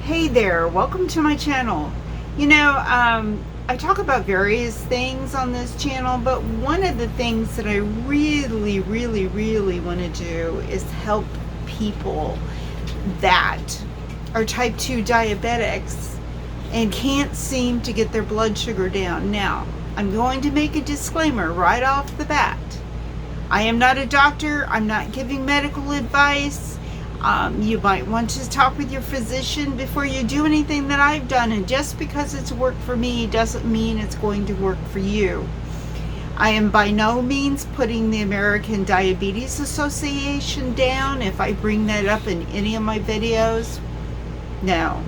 Hey there, welcome to my channel. I talk about various things on this channel, but one of the things that I really want to do is help people that are type 2 diabetics and can't seem to get their blood sugar down. Now, I'm going to make a disclaimer right off the bat. I am not a doctor. I'm not giving medical advice. You might want to talk with your physician before you do anything that I've done, and just because it's worked for me doesn't mean it's going to work for you. I am by no means putting the American Diabetes Association down if I bring that up in any of my videos. No.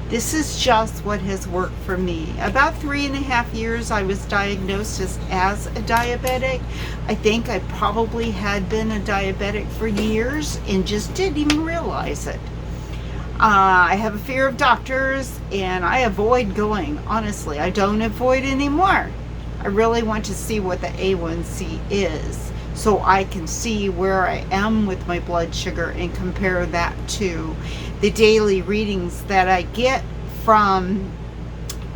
This is just what has worked for me. About 3.5 years I was diagnosed as a diabetic. I think I probably had been a diabetic for years and just didn't even realize it. I have a fear of doctors and I avoid going. Honestly, I don't avoid anymore. I really want to see what the A1C is so I can see where I am with my blood sugar and compare that to the daily readings that I get from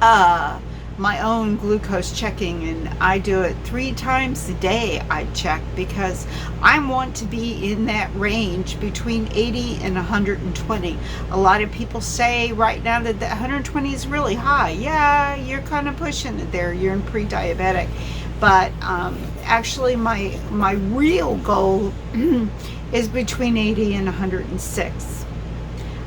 my own glucose checking, and I do it 3 times a day. I check because I want to be in that range between 80 and 120. A lot of people say right now that the 120 is really high. Yeah, you're kind of pushing it there. You're in pre-diabetic. But actually my real goal is between 80 and 106.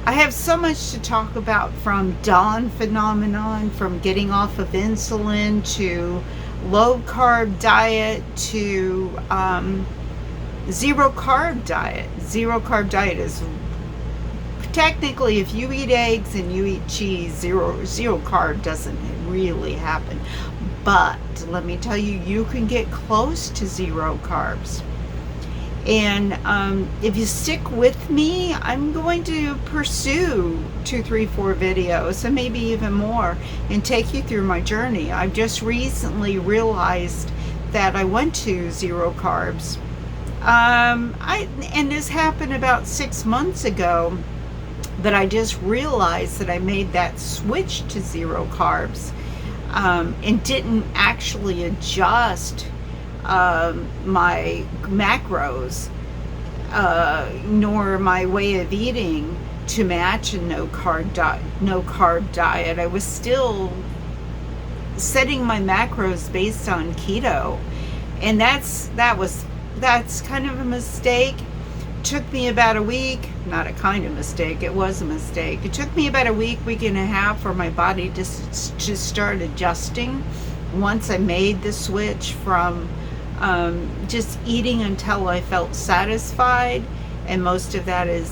I have so much to talk about, from dawn phenomenon, from getting off of insulin to low carb diet to zero carb diet. Zero carb diet is technically, if you eat eggs and you eat cheese, zero carb doesn't really happen. But let me tell you, you can get close to zero carbs. And if you stick with me, I'm going to pursue 2, 3, 4 videos and maybe even more and take you through my journey. I've just recently realized that I went to zero carbs. And this happened about 6 months ago, but I just realized that I made that switch to zero carbs and didn't actually adjust my macros nor my way of eating to match a no carb diet. I was still setting my macros based on keto, and that's kind of a mistake. Took me about a week, not a kind of mistake, it was a mistake. It took me about a week and a half for my body to start adjusting once I made the switch from just eating until I felt satisfied, and most of that is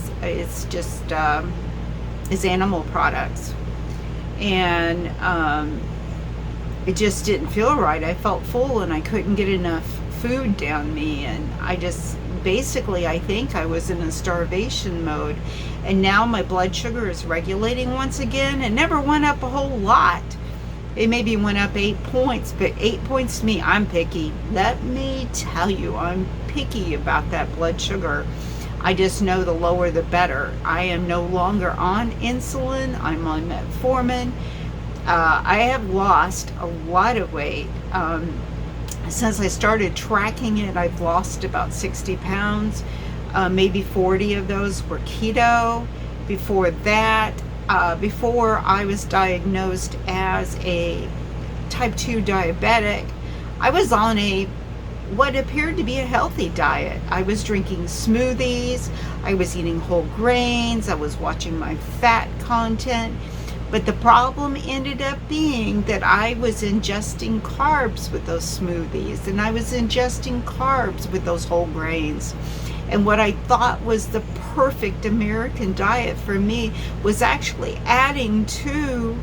animal products, and it just didn't feel right. I felt full and I couldn't get enough food down me, and I think I was in a starvation mode. And now my blood sugar is regulating once again. It never went up a whole lot. It maybe went up 8 points, but 8 points to me, I'm picky. Let me tell you, I'm picky about that blood sugar. I just know the lower the better. I am no longer on insulin. I'm on metformin. I have lost a lot of weight. Since I started tracking it, I've lost about 60 pounds. Maybe 40 of those were keto. Before that, before I was diagnosed as a type 2 diabetic, I was on what appeared to be a healthy diet. I was drinking smoothies, I was eating whole grains, I was watching my fat content. But the problem ended up being that I was ingesting carbs with those smoothies, and I was ingesting carbs with those whole grains. And what I thought was the perfect American diet for me was actually adding to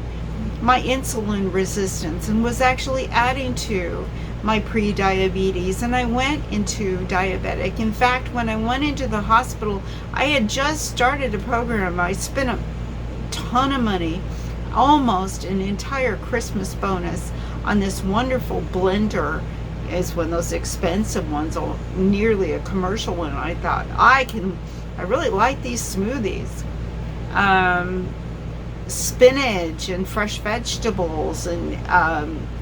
my insulin resistance, and was actually adding to my pre-diabetes, and I went into diabetic. In fact, when I went into the hospital, I had just started a program. I spent a ton of money, almost an entire Christmas bonus, on this wonderful blender. It's one of those expensive ones, nearly a commercial one. I thought, I really like these smoothies. spinach and fresh vegetables and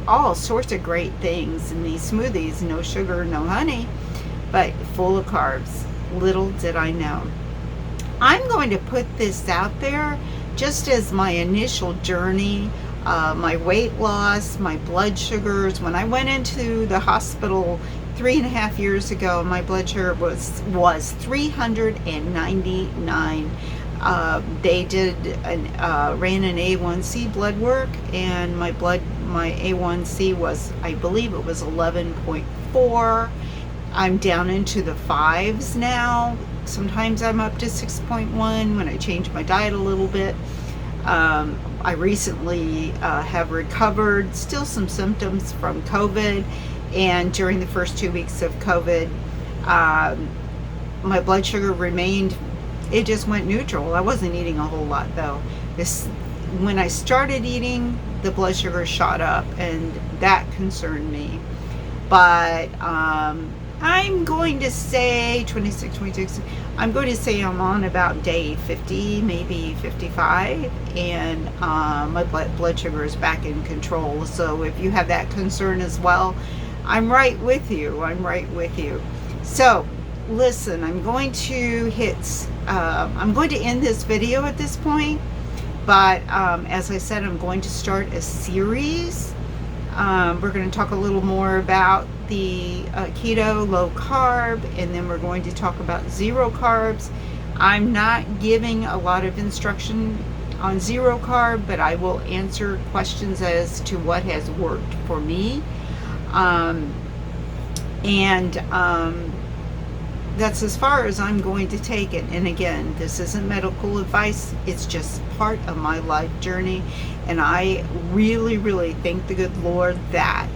all sorts of great things in these smoothies. No sugar, no honey, but full of carbs. Little did I know. I'm going to put this out there just as my initial journey, my weight loss, my blood sugars. When I went into the hospital 3.5 years ago, my blood sugar was 399. They ran an A1C blood work, and my A1C was, I believe it was 11.4. I'm down into the 5s now. Sometimes I'm up to 6.1 when I change my diet a little bit. I recently have recovered, still some symptoms from COVID, and during the first 2 weeks of COVID, my blood sugar remained, it just went neutral. I wasn't eating a whole lot though. When I started eating, the blood sugar shot up, and that concerned me. But I'm going to say 26, I'm going to say I'm on about day 50, maybe 55, and my blood sugar is back in control. So if you have that concern as well, I'm right with you. I'm right with you. So listen, I'm going to end this video at this point, but as I said, I'm going to start a series. We're going to talk a little more about the keto, low carb, and then we're going to talk about zero carbs. I'm not giving a lot of instruction on zero carb, but I will answer questions as to what has worked for me. That's as far as I'm going to take it. And again, this isn't medical advice. It's just part of my life journey. And I really, really thank the good Lord that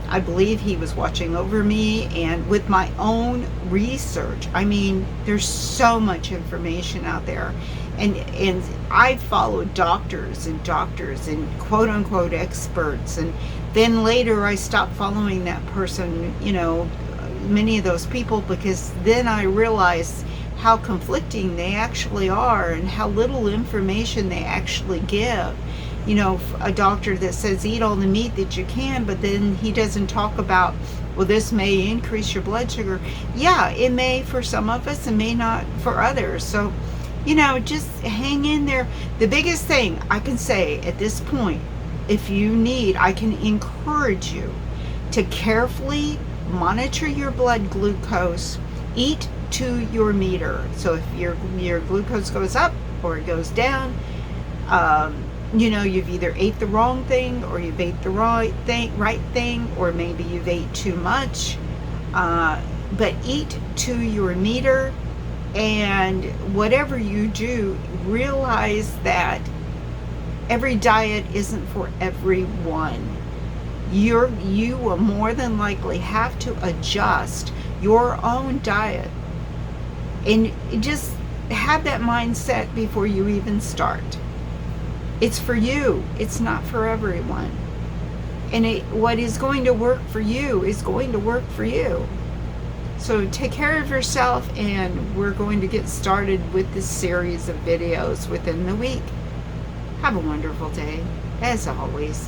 I believe He was watching over me, and with my own research. I mean, there's so much information out there. And I followed doctors and quote unquote experts. And then later I stopped following that person, many of those people, because then I realized how conflicting they actually are and how little information they actually give. A doctor that says eat all the meat that you can, but then he doesn't talk about, well, this may increase your blood sugar. Yeah, it may for some of us and may not for others. So, just hang in there. The biggest thing I can say at this point, if you need, I can encourage you to carefully monitor your blood glucose, eat to your meter. So if your glucose goes up or it goes down, you've either ate the wrong thing, or you've ate the right thing, or maybe you've ate too much. But eat to your meter, and whatever you do, realize that every diet isn't for everyone. You will more than likely have to adjust your own diet, and just have that mindset before you even start. It's for you. It's not for everyone. And what is going to work for you is going to work for you. So take care of yourself, and we're going to get started with this series of videos within the week. Have a wonderful day, as always.